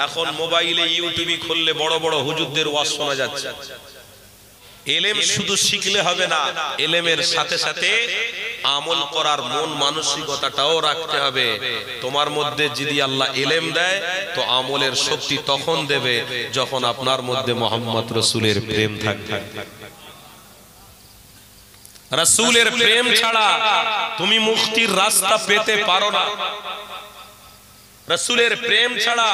এখন মোবাইলে ইউটিউবে খুললে বড় বড় হুজুরদের ওয়াজ শোনা যাচ্ছে। এলেম শুধু শিখলে হবে না, এলেমের সাথে সাথে আমল করার মন মানসিকতাটাও রাখতে হবে। তোমার মধ্যে যদি আল্লাহ এলেম দেয় তো আমলের শক্তি তখন দেবে যখন আপনার মধ্যে মুহাম্মদ রাসূলের প্রেম থাকবে। রাসূলের প্রেম ছাড়া তুমি মুক্তির রাস্তা পেতে পারো না। রাসূলের প্রেম ছাড়া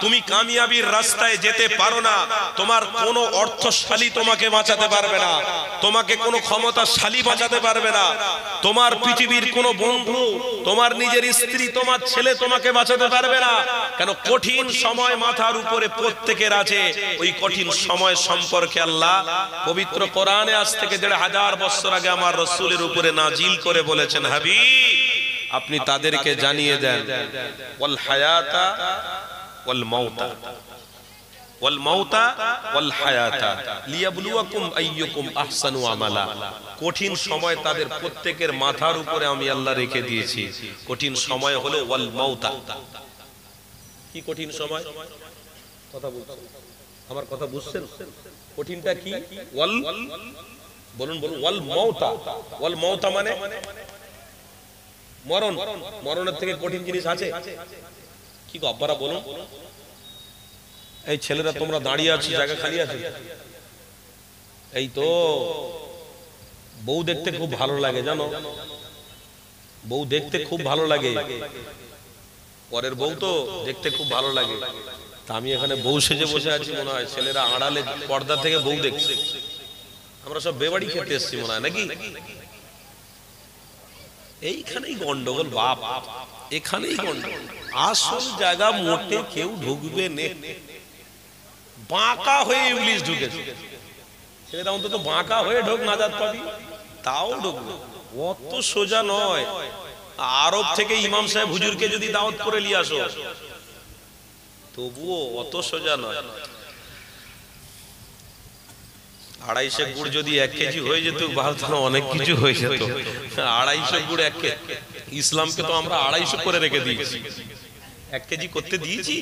তুমি কামিয়াবির রাস্তায় যেতে পারো না। তোমার কোনো অর্থশালী তোমাকে বাঁচাতে পারবে না, তোমাকে কোনো ক্ষমতাশালী বাঁচাতে পারবে না, তোমার পৃথিবীর কোনো বন্ধু, তোমার নিজের স্ত্রী, তোমার ছেলে তোমাকে বাঁচাতে পারবে না। কেন? কঠিন সময় মাথার উপরে প্রত্যেকের আছে। ওই কঠিন সময় সম্পর্কে আল্লাহ পবিত্র কোরআনে আজ থেকে ১৫০০ বছর আগে আমার রাসূলের উপরে নাজিল করে বলেছেন, হাবিব আপনি তাদেরকে জানিয়ে দেন ওয়াল হায়াতা ওয়াল মাউতা, ওয়াল মাউতা ওয়াল হায়াতা লিয়াবলুয়াকুম আইয়ুকুম আহসানু আমালা। কঠিন সময় তাদের প্রত্যেকের মাথার উপরে আমি আল্লাহ রেখে দিয়েছি। কঠিন সময় হলো ওয়াল মাউতা। কি কঠিন সময়? কথা বলছেন, আমার কথা বুঝছেন? কঠিনটা কি? ওয়াল, বলুন বলুন, ওয়াল মাউতা। ওয়াল মাউতা মানে মরণ। মরণের থেকে কঠিন জিনিস আছে কি গো আব্বারা বলুন? এই ছেলেরা তোমরা দাঁড়িয়ে আছো, জায়গা খালি আছে? এই তো বউ দেখতে খুব ভালো লাগে জানো, বউ দেখতে খুব ভালো লাগে, পরের বউ তো দেখতে খুব ভালো লাগে। তা আমি এখানে বউ সেজে বসে আছি মনে হয়, ছেলেরা আড়ালে পর্দা থেকে বউ দেখছে। আমরা সব বেবাড়ি খেতে এসেছি মনে হয় নাকি? এইখানেই গন্ডগোল বাপ, এখানেই গন্ডগোল। আসল জায়গা মোটে কেউ ঢুকবে না, বাঁকা হয়ে ইংলিশ ঢুকেছে। ছেলেটা অন্তত বাঁকা হয়ে ঢোক, নাজাত পাবি, তাও ঢুকবে। অত সোজা নয়। আরব থেকে ইমাম সাহেব হুজুরকে যদি দাওয়াত করে নিয়ে আসো তবুও অত সোজা নয়। ২৫০ গুড় যদি ১ কেজি হয়ে যেত ভারতে অনেক কিছু হয়ে যেত। ২৫০ গুড় ১ কেজি। ইসলামকে তো আমরা ২৫০ করে রেখে দিয়েছি, ১ কেজি করতে দিয়েছি।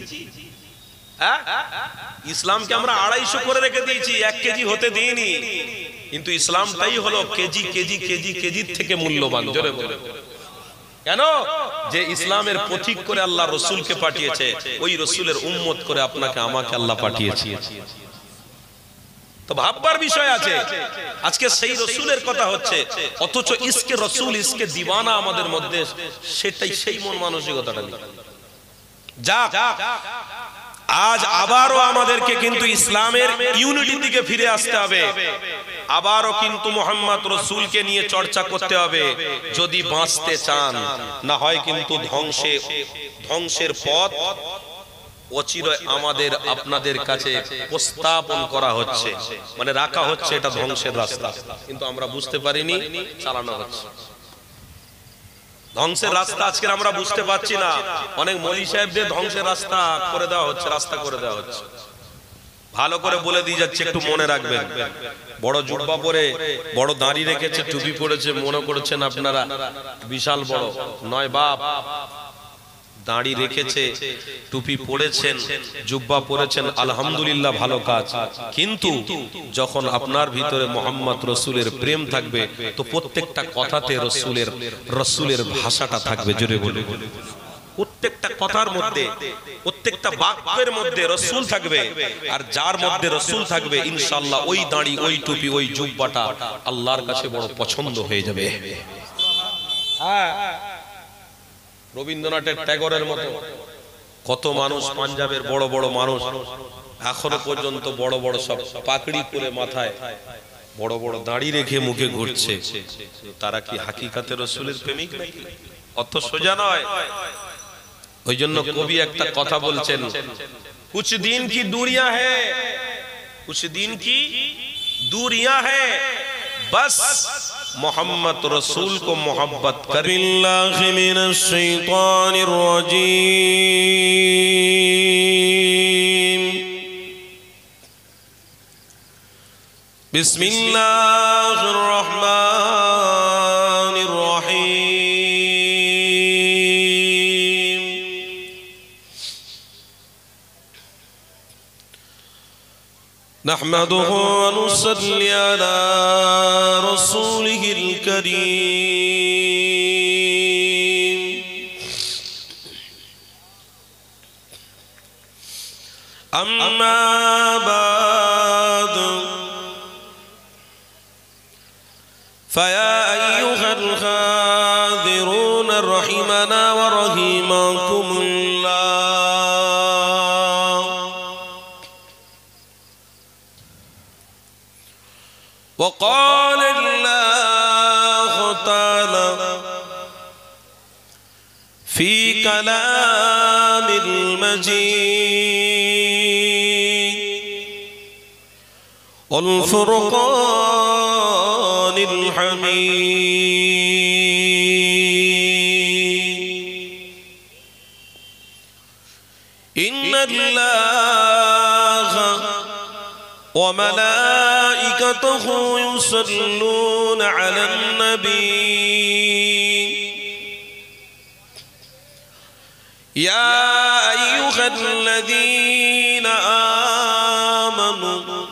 ইসলামকে আমরা ২৫০ করে রেখে দিয়েছি, ১ কেজি হতে দিইনি। কিন্তু ইসলামটাই হলো কেজি কেজি কেজি কেজির থেকে মূল্যবান। জোরে বলে কেন? যে ইসলামের পথিক করে আল্লাহ রসুলকে পাঠিয়েছে, ওই রসুলের উম্মত করে আপনাকে আমাকে আল্লাহ পাঠিয়েছে। তো ভাববার বিষয় আছে। আজকে সেই রসুলের কথা হচ্ছে, অথচ ইসকে রসুল, ইসকে দিওয়ানা আমাদের মধ্যে সেটাই, সেই মন মানসিকতাটা নেই। যাক, আজ আবারও আমাদেরকে কিন্তু ইসলামের ইউনিটির দিকে ফিরে আসতে হবে। আবারও কিন্তু মুহাম্মদ রাসূলকে নিয়ে চর্চা করতে হবে যদি বাঁচতে চান। না হয় কিন্তু ধ্বংসের পথ অচিরে আমাদের আপনাদের কাছে উপস্থাপন করা হচ্ছে, মানে রাখা হচ্ছে, এটা ধ্বংসের রাস্তা। কিন্তু আমরা বুঝতে পারিনি, চালানো হচ্ছে ধ্বংসের রাস্তা। আজকে আমরা বুঝতে পারছি না। অনেক মৌলী সাহেবদের ধ্বংসের রাস্তা করে দেওয়া হচ্ছে, রাস্তা করে দেওয়া হচ্ছে। ভালো করে বলে দিয়ে যাচ্ছে, একটু মনে রাখবেন। বড় জুব্বা পরে, বড় দাড়ি রেখেছে, টুপি পরেছে, মনে করেছেন আপনারা বিশাল বড় নয় বাপ। দাড়ি রেখেছে, টুপি পরেছেন, জুব্বা পরেছেন, আলহামদুলিল্লাহ ভালো কাজ। কিন্তু যখন আপনার ভিতরে মুহাম্মদ রাসূলের প্রেম থাকবে তো প্রত্যেকটা কথাতে রাসূলের ভাষাটা থাকবে। জোরে বলে, প্রত্যেকটা কথার মধ্যে, প্রত্যেকটা বাক্যের মধ্যে রাসূল থাকবে। আর যার মধ্যে রাসূল থাকবে ইনশাআল্লাহ ওই দাড়ি, ওই টুপি, ওই জুব্বাটা আল্লাহর কাছে বড় পছন্দ হয়ে যাবে। হ্যাঁ, রবীন্দ্রনাথের, ট্যাগরের মতো কত মানুষ, পাঞ্জাবের বড় বড় মানুষ এখনো পর্যন্ত বড় বড় সব পাগড়ি পরে, মাথায় বড় বড় দাড়ি রেখে মুখে ঘুরছে। তারা কি হাকিকাতে রাসূলের প্রেমিক নাকি? অত সোজা নয়। ওই জন্য কবি একটা কথা বলছেন, কুছ দিন কি दूरियां है, कुछ दिन की दूरियां है, बस मोहम्मद रसूल को मोहब्बत कर। बिल्लाहि मिनश शैतानिर रजीम, बिस्मिल्लाहिर रहमानिर रहीम। نحمده ونصلي على رسوله الكريم أما بعد فيا أيها الحاضرون رحمنا ورحمكم الله وقال الله تعالى في كلام المجيد والفرقان الحميد إن الله وملائكته يصلون على النبي يا أيها الذين آمنوا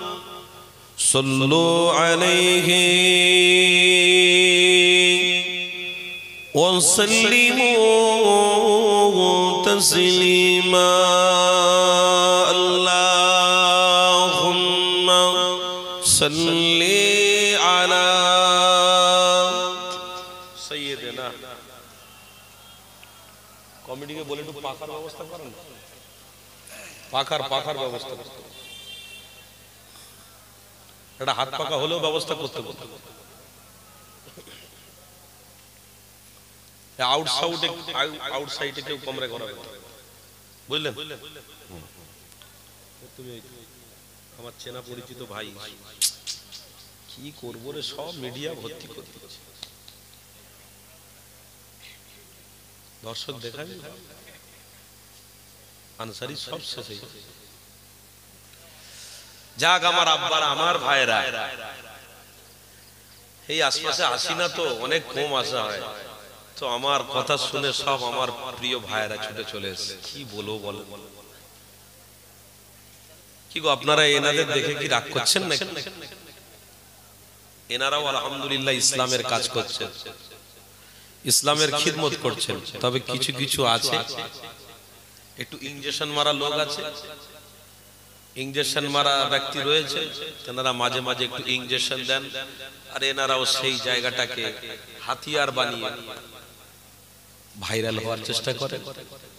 صلوا عليه وسلموا تسليما اللهم صل على سيدنا কমিটিকে বলে একটু পাখার ব্যবস্থা করেন পাখার ব্যবস্থা করতে এটা হাত পাকা হলেও ব্যবস্থা করতে বলতে আউটসাইডে কেউ কমরে করা বুঝলেন তুমি আমার চেনা পরিচিত ভাই কি করবো রে সব মিডিয়া ভর্তি করে দিচ্ছে দর্শক দেখাবি আনসারি সব শেষ হয়ে গেছে যাক আমার আব্বারা আমার ভাইরা এই আশপাশে আসি না তো অনেক কম আসা হয় তো আমার কথা শুনে সব আমার প্রিয় ভাইরা ছুটে চলে এসেছে কি বলবো বলো কি গো আপনারা এনাদের দেখে কি রাগ করছেন না এনারাও আলহামদুলিল্লাহ ইসলামের কাজ করছেন ইসলামের খিদমত করছেন তবে কিছু কিছু আছে একটু ইনজেকশন মারা লোক আছে ইনজেকশন মারা ব্যক্তি রয়েছে তেনারা মাঝে মাঝে একটু ইনজেকশন দেন আর এনারাও সেই জায়গাটাকে হাতিয়ার বানিয়ে ভাইরাল হওয়ার চেষ্টা করে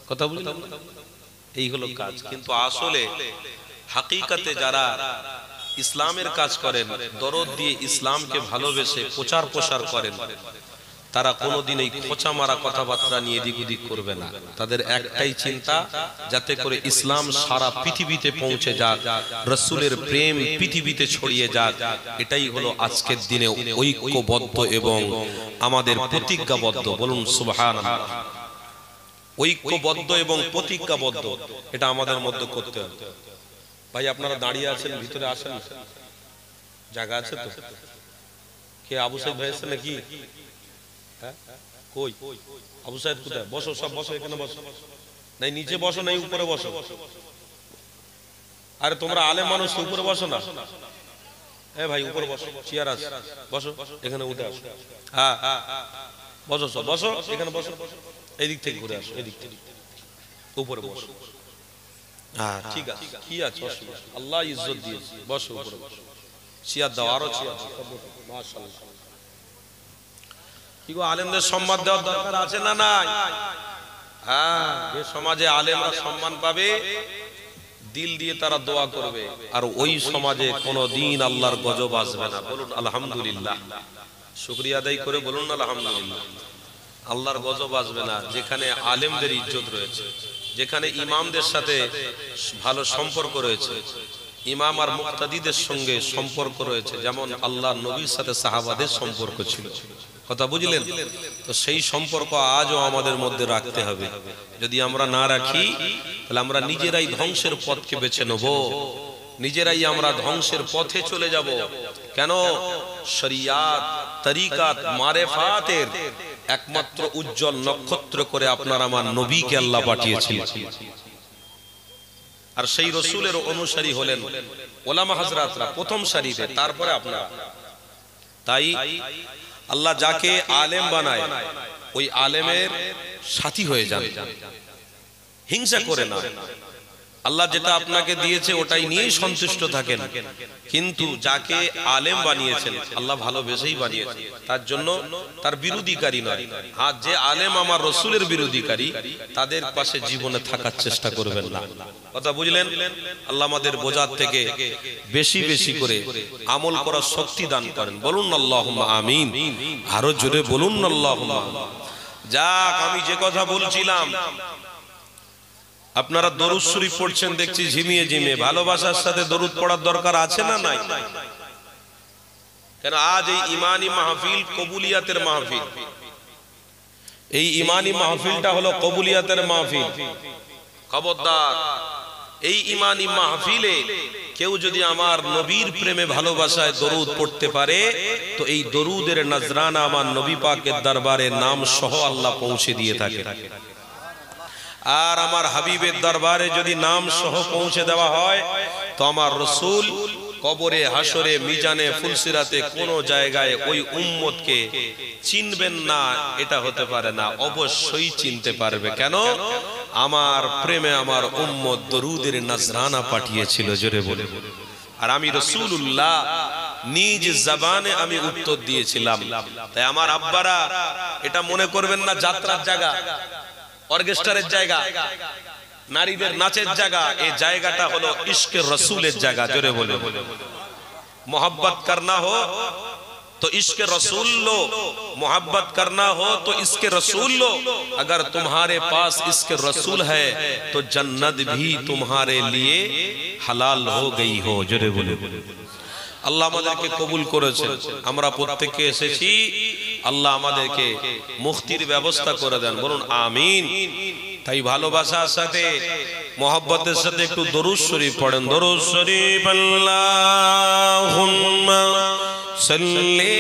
কথা বুঝলাম এই হলো কাজ কিন্তু আসলে হাকিকাতে যারা ইসলামের কাজ করেন দরদ দিয়ে ইসলামকে ভালোবেসে প্রচার প্রসার করেন তারা কোনোদিন এই খোঁচা মারা কথাবার্তা নিয়ে দিক ওদিক করবে না তাদের একটাই চিন্তা যাতে করে ইসলাম সারা পৃথিবীতে পৌঁছে যাক রাসূলের প্রেম পৃথিবীতে ছড়িয়ে যাক এটাই হলো আজকের দিনে ঐক্যবদ্ধ এবং আমাদের প্রতিজ্ঞাবদ্ধ বলুন সুবহানাল্লাহ ঐক্যবদ্ধ এবং প্রতিজ্ঞাবদ্ধ এটা আমাদের মধ্যে করতে হবে ভাই আপনারা দাঁড়িয়ে আছেন ভিতরে আসেন জায়গা আছে তো কে আবু সাইদ ভাই আছে নাকি কই আবু সাইদ কোথায় বসো সব বসো এখানে বসো নাই নিচে বসো নাই উপরে বসো আরে তোমরা আলেম মানুষ উপরে বসো না এ ভাই উপরে বসো চেয়ার আছে বসো এখানে উঠে আসো হ্যাঁ বসো সব বসো এখানে বসো এই দিক থেকে ঘুরে আসো এই দিক থেকে উপরে বসো হ্যাঁ ঠিক আছে কি আছে আল্লাহ ইজ্জত দিয়েছে বসো উপরে বসো চেয়ার দাও আরো চেয়ার মাশাআল্লাহ কি গো আলেমদের সম্মান দেওয়ার দরকার আছে না নাই হ্যাঁ যে সমাজে আলেমরা সম্মান পাবে দিল দিয়ে তারা দোয়া করবে আর ওই সমাজে কোনোদিন আল্লাহর গজব আসবে না বলুন আলহামদুলিল্লাহ শুকরিয়া আদায় করে বলুন আলহামদুলিল্লাহ আল্লাহর গজব আসবে না যেখানে আলেমদের ইজ্জত রয়েছে যেখানে ইমামদের সাথে ভালো সম্পর্ক রয়েছে ইমাম আর মুক্তাদিদের সঙ্গে সম্পর্ক রয়েছে যেমন আল্লাহর নবীর সাথে সাহাবাদের সম্পর্ক ছিল কথা বুঝলেন তো সেই সম্পর্ক আজও আমাদের মধ্যে রাখতে হবে যদি আমরা না রাখি তাহলে আমরা নিজেরাই ধ্বংসের পথকে বেছে নেব নিজেরাই আমরা ধ্বংসের পথে চলে যাব কেন শরিয়াত তরিকাত মারেফাতের একমাত্র উজ্জ্বল নক্ষত্র করে আপনার আমার নবীকে আল্লাহ পাঠিয়েছিলেন আর সেই রসুলের অনুসারী হলেন ওলামা হযরতরা প্রথম সারিতে, তারপরে আপনারা। তাই আল্লাহ যাকে আলেম বানায় ওই আলেমের সাথী হয়ে যান, হিংসা করে না। আল্লাহ যেটা আপনাকে দিয়েছে ওটাই নিয়েই সন্তুষ্ট থাকেন, কিন্তু যাকে আলেম বানিয়েছেন আল্লাহ ভালোবেসেই বানিয়েছেন, তার জন্য তার বিরোধীকারী নয়। আর যে আলেম আমার রসুলের বিরোধীকারী তাদের পাশে জীবনে থাকার চেষ্টা করবেন না। কথা বুঝলেন? আল্লাহ আমাদের বোঝার থেকে বেশি বেশি করে আমল করার শক্তি দান করেন। বলুন আল্লাহুম্মা আমিন। আরো জোরে বলুন আল্লাহুম্মা। যাক, আমি যে কথা বলছিলাম, আপনারা দরুদ শরীফ পড়ছেন দেখছি ঝিমিয়ে ঝিমিয়ে। ভালোবাসার সাথে দরুদ পড়ার দরকার আছে না নাই? কেন আজ এই ইমানি মাহফিল কবুলিয়াতের মাহফিল। এই ইমানি মাহফিলটা হলো কবুলিয়াতের মাহফিল। খবরদার, এই ইমানি মাহফিলে কেউ যদি আমার নবীর প্রেমে ভালোবাসায় দরুদ পড়তে পারে তো এই দরুদের নজরানা আমার নবী পাকের দরবারে নাম সহ আল্লাহ পৌঁছে দিয়ে থাকে। আর আমার হাবিবের দরবারে যদি নাম সহ পৌঁছে দেওয়া হয় তো আমার রসুল কবরে, হাসরে, মিজানে, ফুলসিরাতে কোন জায়গায় ওই উম্মতকে চিনবেন না এটা হতে পারে না, অবশ্যই চিনতে পারবে। কেন? আমার প্রেমে আমার উম্মত দরুদের নজরানা পাঠিয়েছিল। জোরে বলে। আর আমি রাসূলুল্লাহ নিজ জবানে আমি উত্তর দিয়েছিলাম। তাই আমার আব্বারা এটা মনে করবেন না যাত্রার জায়গা, অর্কেস্ট্রারের জায়গা, নারীদের নাচের জায়গা। এই জায়গাটা হলো ইশকে রসুলের জায়গা। জোরে বলে। मोहब्बत करना हो तो इश्के रसूल लो, मोहब्बत करना हो तो इसके रसूल लो। अगर तुम्हारे पास इसके रसूल है तो जन्नत भी तुम्हारे लिए हलाल हो गई हो। जोरे बोले। আল্লাহ আমাদেরকে কবুল করেছেন, আমরা প্রত্যেককে এসেছি। আল্লাহ আমাদেরকে মুক্তির ব্যবস্থা করে দেন। বলুন আমিন। তাই ভালোবাসার সাথে মোহাব্বতের সাথে একটু দরুদ শরীফ পড়েন। দরুদ শরীফ। আল্লাহুম্মা সাল্লি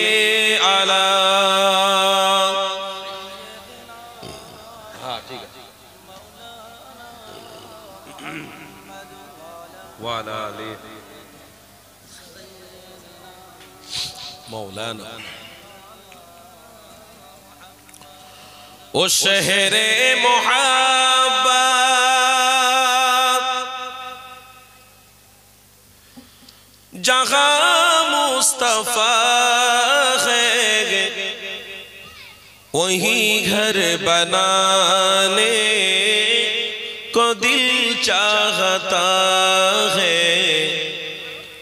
আলা। হ্যাঁ, ঠিক আছে। ওয়া আলা আলি मौलाना। ओ शहरे मोहब्बत जहां मुस्तफा है वही घर बनाने को दिल चाहता है।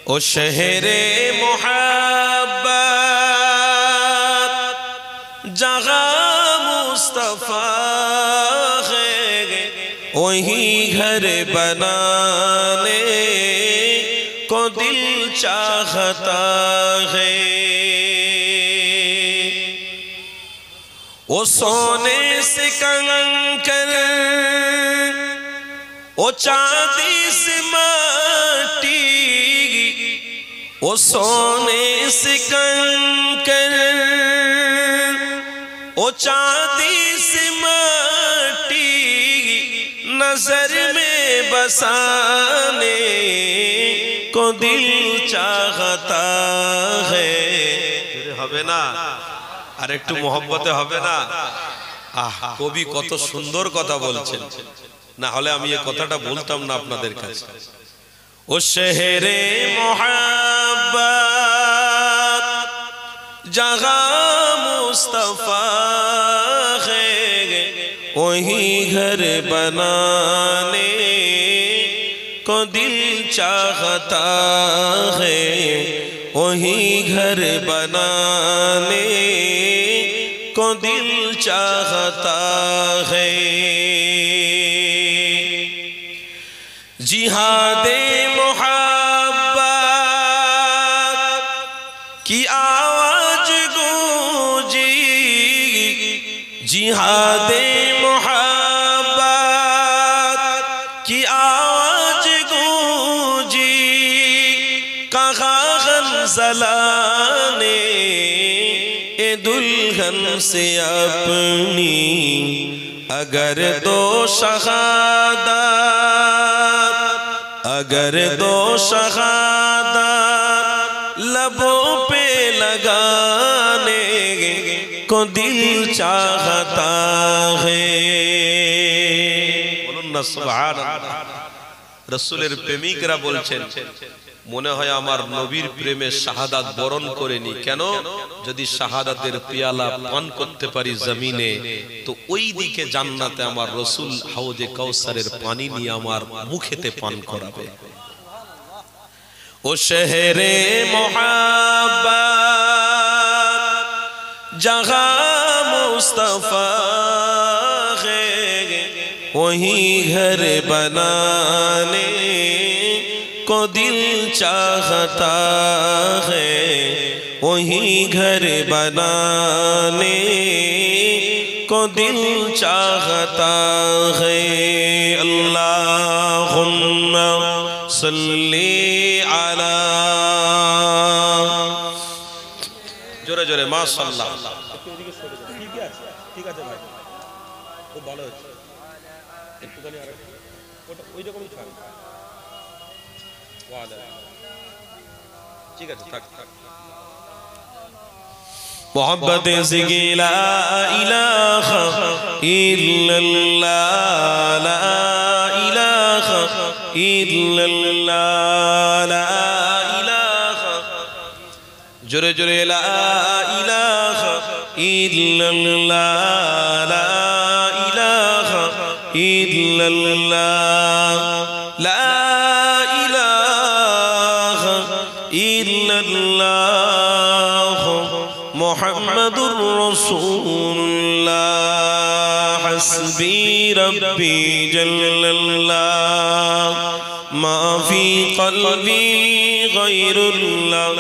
ओ शहरे मोहब्बत जहां मुस्तफा है वही घर बनाने को दिल चाहता है। वो सोने से कंकर, वो चांदी से माटी, वो सोने से कंकर, वो चांदी से माटी नजर में बसाने को दिल चाहता है। হবে না? আর একটু মোহব্বতে হবে না? আহ, কবি কত সুন্দর কথা বলছেন, না হলে আমি এই কথাটা বলতাম না আপনাদের কাছে। ও শহরে মোহব্বত जहां मुस्तफा है वही घर बनाने को दिल चाहता है। वही घर बनाने को दिल चाहता है। जिहादे मोहब्बत की आवाज गूंजी, जिहादे मोहब्बत की आवाज गूंजी, कहा गंज़ला ने ए दुल्हन से अपनी अगर दो शहादत अगर दो शहादत लबों पे लगाने को दिल चाहता है। बोलुन ना सुबहानाल्लाह। रसूलेर प्रेमिकरा बोलছেন মনে হয় আমার নবীর প্রেমে শাহাদাত বরণ করে নি, কেন? যদি শাহাদাতের পিয়ালা পান করতে পারি জমিনে, তো ওই দিকে জান্নাতে আমার রাসূল হাউজে কাউসারের পানি নিয়ে আমার মুখেতে পান করাবে। ও শহরে মোহাব্বত जहाँ मुस्तफा है वही घर बनाने को दिल चाहता है, वही घर बनाने को दिल चाहता है। अल्लाहुम्मा सल्ली अला, जोरे जोरे माशाअल्लाह। ঠিক আছে ভাই, খুব ভালো হচ্ছে। একটুখানি আর ওটা ওই রকমই থাক। ওয়ালা ঠিক আছে, থাক থাক। मोहब्बत से ला इलाहा इल्लल्लाह, ला इलाहा इल्लल्लाह, ला इलाहा, जोरे जोरे ला इलाहा इल्लल्लाह, ला इलाहा इल्लल्लाह, ला इलाहा इल्लल्लाह, मुहम्मदुर रसूलुल्लाह, हस्बी रब्बी जल्लल्लाह, मा फी क़ल्बी गैरुल्लाह,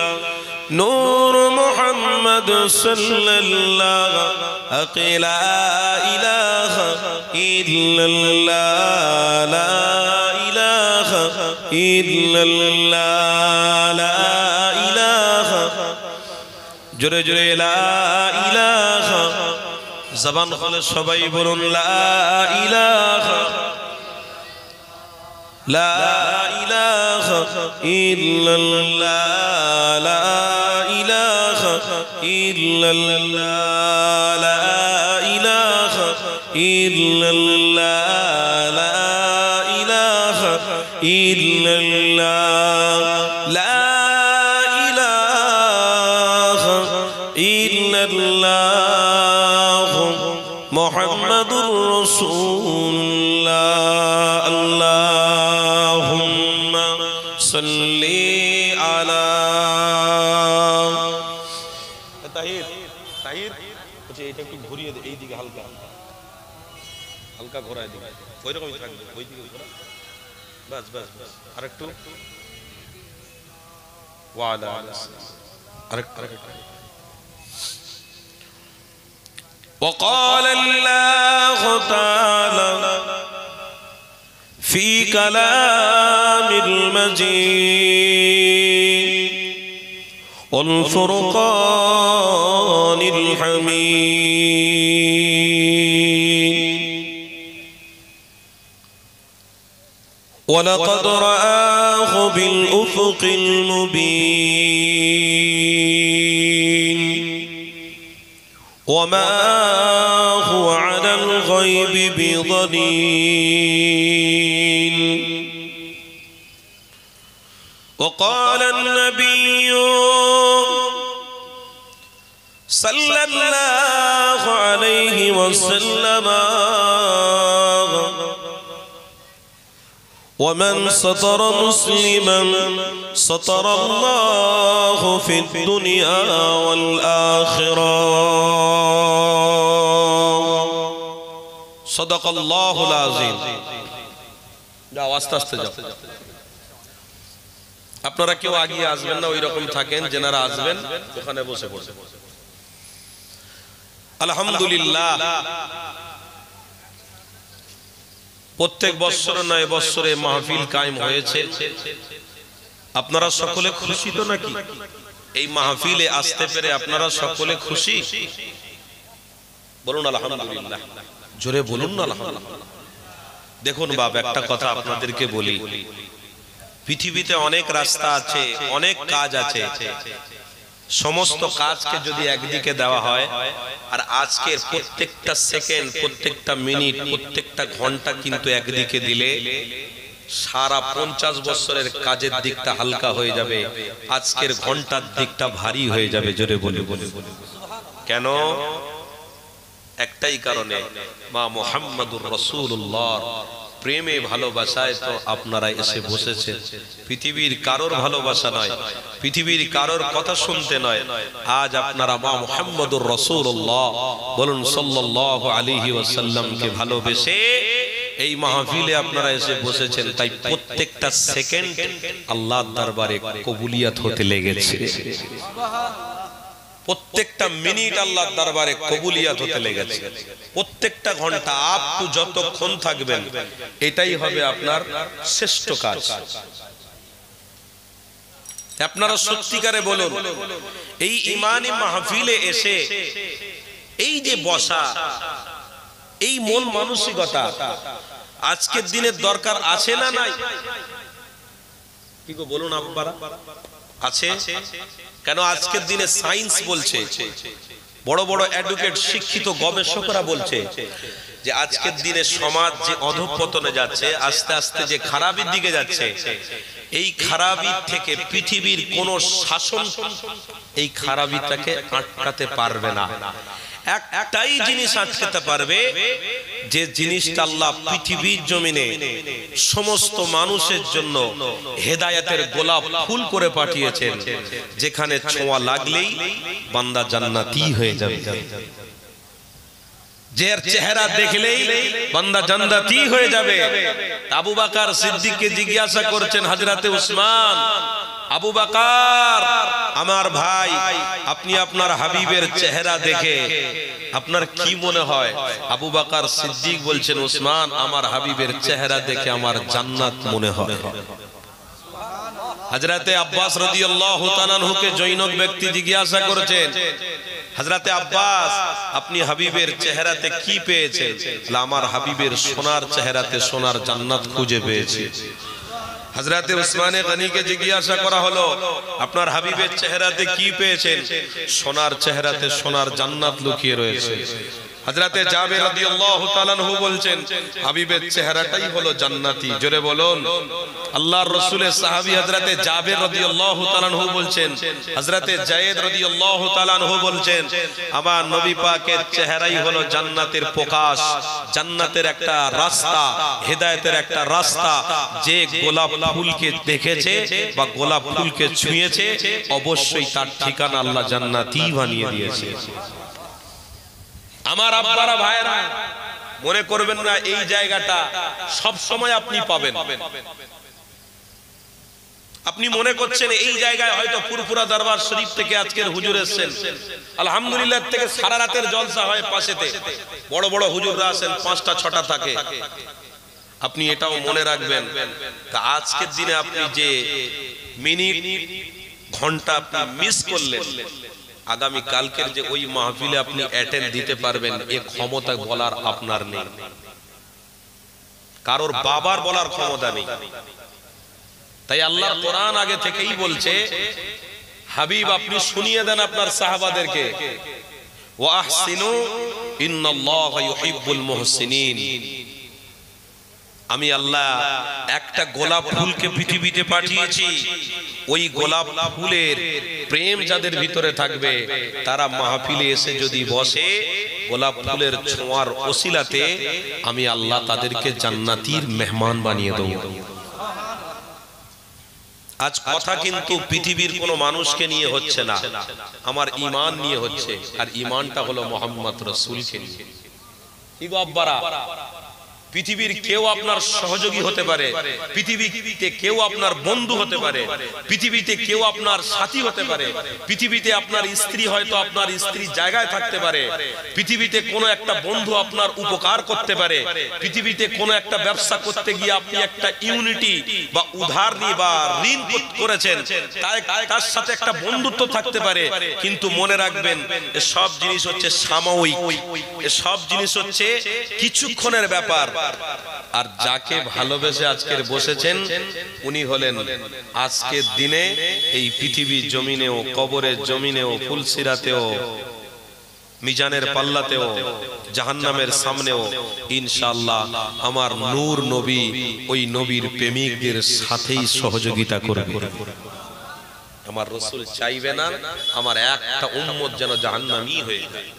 नूर मुहम्मद सल्लल्लाह, हक़ ला इलाहा इल्लल्लाह, ला इलाहा इल्लल्लाह, ला इलाहा, जोरे जोरे ला इलाहा, ज़बान खुले सबाई बोलुन ला इलाहा, ला इलाहा इल्लल्लाह, ला इलाहा इल्लल्लाह, ला इलाहा इल्लल्लाह, ला इलाहा इल्लल्लाह, ला इलाहा इल्लल्लाह, मुहम्मदुर रसूलुल्लाह। अल्लाहुम्मा सल्ली अला ताहिर ताहिर, বলছে এটা একটু ঘুরিয়ে দে, এই দিকে হালকা হালকা ঘোরায় দিকে, ওই রকমই থাকবে, ওই দিকে ঘোরা, বাস বাস বাস, আরেকটু ওয়ালা আরেকটু আরেকটু। وقال الله تعالى في كلام المجيد والفرقان الحميد، ولقد رآه بالأفق المبين، وما هو على الغيب بضنين، وقال النبي صلى الله عليه وسلم ومن ستر مسلما ستر الله في الدنيا والآخرة، صدق الله العظيم। যাও আস্তে আস্তে যাও, আপনারা কেউ আগিয়ে আসবেন না, ওই রকম থাকেন, যেনারা আসবেন ওখানে বসে পড়বেন। আলহামদুলিল্লাহ, প্রত্যেক বছর নয় বছরে মাহফিল কায়েম হয়েছে। আপনারা সকলে খুশি তো নাকি? এই মাহফিলে আসতে পেরে আপনারা সকলে খুশি? বলুন আলহামদুলিল্লাহ, জোরে বলুন না আলহামদুলিল্লাহ। দেখুন বাপ, একটা কথা আপনাদেরকে বলি, পৃথিবীতে অনেক রাস্তা আছে, অনেক কাজ আছে, সমস্ত কাজকে যদি একদিকে দেওয়া হয় আর আজকের প্রত্যেকটা সেকেন্ড, প্রত্যেকটা মিনিট, প্রত্যেকটা ঘন্টা কিন্তু একদিকে দিলে সারা 50 বছরের কাজের দিকটা হালকা হয়ে যাবে, আজকের ঘন্টার দিকটা ভারী হয়ে যাবে। জোরে বলে বলে কেন? একটাই কারণে, মা মুহাম্মাদুর রাসূলুল্লাহ প্রেমে ভালোবাসায় তো আপনারা এসে বসেছেন। পৃথিবীর কারোর ভালোবাসা নয়, পৃথিবীর কারোর কথা শুনতে নয়। আজ আপনারা মা মুহাম্মাদুর রাসূলুল্লাহ বলুন সাল্লাল্লাহু আলাইহি ওয়াসাল্লামকে ভালোবেসে এই মাহফিলে আপনারা এসে বসেছেন। তাই প্রত্যেকটা সেকেন্ড আল্লাহর দরবারে কবুলিয়াত হতে লেগেছে, প্রত্যেকটা মিনিট আল্লাহর দরবারে কবুলিয়াত হতে লেগেছে। প্রত্যেকটা ঘন্টা আপনি যতক্ষণ থাকবেন এটাই হবে আপনার শ্রেষ্ঠ কাজ। আপনারা সত্যিকারে বলুন, এই ইমানি মাহফিলে এসে এই যে বসা, এই মন মানসিকতা আজকের দিনের দরকার আছে না নাই? কি গো বলুন আপনারা, আছে? কেন? আজকের দিনে সায়েন্স বলছে, বড় বড় এডুকেট শিক্ষিত গবেষকরা বলছে যে আজকের দিনে সমাজ যে অধঃপতনে যাচ্ছে, আস্তে আস্তে যে খারাপের দিকে যাচ্ছে, এই খারাপির থেকে পৃথিবীর কোন শাসন এই খারাপিটাকে আটকাতে পারবে না। একটাই জিনিস আটকাতে পারবে, যে জিনিসটা আল্লাহ পৃথিবীর জমিনে সমস্ত মানুষের জন্য হেদায়েতের গোলাপ ফুল করে পাঠিয়েছেন, যেখানে ছোঁয়া লাগলেই বান্দা জান্নাতি হয়ে যাবে, যার চেহারা দেখলেই বান্দা জান্নাতি হয়ে যাবে। আবু বকর সিদ্দিককে জিজ্ঞাসা করছেন হযরতে উসমান, আবু বকর আমার ভাই, আপনি আপনার হাবিবের চেহারা দেখে আপনার কি মনে হয়? আবু বকর সিদ্দিক বলছেন, উসমান আমার হাবিবের চেহারা দেখে আমার জান্নাত মনে হয়। হযরতে আব্বাস রাদিয়াল্লাহু তাআলা আনহুকে জৈনক ব্যক্তি জিজ্ঞাসা করেছেন, হযরতে আব্বাস আপনি হাবিবের চেহারাতে কি পেয়েছেন? আমার হাবিবের সোনার চেহারাতে সোনার জান্নাত খুঁজে পেয়েছি। হযরতে উসমানে গনিকে জিজ্ঞাসা করা হলো, আপনার হাবিবের চেহারাতে কি পেয়েছেন? সোনার চেহারাতে সোনার জান্নাত লুকিয়ে রয়েছে। হযরতে জাবের রাদিয়াল্লাহু তাআলা আনহু বলছেন, হাবিবের চেহারাটাই হলো জান্নাতি। জোরে বলুন। আল্লাহর রাসূলের সাহাবী হযরতে জাবের রাদিয়াল্লাহু তাআলা আনহু বলছেন, হযরতে যায়েদ রাদিয়াল্লাহু তাআলা আনহু বলছেন, আমার নবী পাকের চেহারাই হলো জান্নাতের প্রকাশ, জান্নাতের একটা রাস্তা, হেদায়েতের একটা রাস্তা। যে গোলাপ ফুলকে দেখেছে বা গোলাপ ফুলকে ছুঁয়েছে, অবশ্যই তার ঠিকানা আল্লাহ জান্নাতি বানিয়ে দিয়েছে। আমার আব্বারা ভাইরা মনে করবেন না এই জায়গাটা সব সময় আপনি পাবেন। আপনি মনে করছেন এই জায়গায় হয়তো ফুরফুরা দরবার শরীফ থেকে আজকের হুজুর এসেছেন, আলহামদুলিল্লাহ থেকে সারা রাতের জলসা হয় পাশেতে, বড় বড় হুজুররা আছেন, 5টা 6টা থাকে। আপনি এটাও মনে রাখবেন, আজকের দিনে আপনি যে মিনিট ঘন্টা আপনি মিস করলেন, আগামী কালকের যে ওই মাহফিলে আপনি অ্যাটেন্ড দিতে পারবেন এই ক্ষমতা বলার আপনার নেই, কারোর বাবার বলার ক্ষমতা নেই। তাই আল্লাহর কোরআন আগে থেকেই বলছে, হাবিব আপনি শুনিয়ে দেন আপনার সাহাবাদেরকে, ওয়া আহসিনু ইন্নাল্লাহা ইউহিব্বুল মুহসিনিন। আমি আল্লাহ একটা গোলাপ ফুলকে পৃথিবীতে পাঠিয়েছি, ওই গোলাপ ফুলের প্রেম যাদের ভিতরে থাকবে তারা মাহফিলে এসে যদি বসে, গোলাপ ফুলের ছোঁয়ার ওসিলাতে আমি আল্লাহ তাদেরকে জান্নাতীর মেহমান বানিয়ে দেব। আজ কথা কিন্তু পৃথিবীর কোনো মানুষকে নিয়ে হচ্ছে না, আমার ঈমান নিয়ে হচ্ছে, আর ঈমানটা হলো মুহাম্মদ রাসূলকে নিয়ে। কি গো আব্বারা, পৃথিবীর কেউ আপনার সহযোগী হতে পারে, পৃথিবীতে কেউ আপনার বন্ধু হতে পারে, পৃথিবীতে কেউ আপনার সাথী হতে পারে, পৃথিবীতে আপনার স্ত্রী হয়তো আপনার স্ত্রীর জায়গায় থাকতে পারে, পৃথিবীতে কোনো একটা বন্ধু আপনার উপকার করতে পারে, পৃথিবীতে কোনো একটা ব্যবসা করতে গিয়ে আপনি একটা ইউনিটি বা উধার নিয়ে বা ঋণ করেছেন, তার সাথে একটা বন্ধুত্ব থাকতে পারে। কিন্তু মনে রাখবেন এসব জিনিস হচ্ছে সাময়িক, এসব জিনিস হচ্ছে কিছুক্ষণের ব্যাপার। আর যাকে ভালোবেসে আজকের বসেছেন উনি হলেন আজকের দিনে এই পৃথিবীর জমিনেও, কবরের জমিনেও, ফুলসিরাতেও, মিজানের পাল্লাতেও, জাহান্নামের সামনেও ইনশাআল্লাহ আমার নূর নবী ওই নবীর প্রেমিকদের সাথেই সহযোগিতা করবে। আমার রাসূল চাইবে না আমার একটা উম্মত যেন জাহান্নামী হয়ে যায়।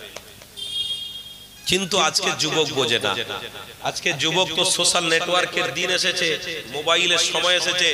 কিন্তু আজকে যুবক বোঝে না। আজকে যুবক তো সোশ্যাল নেটওয়ার্কের দিন এসেছে, মোবাইলের সময় এসেছে।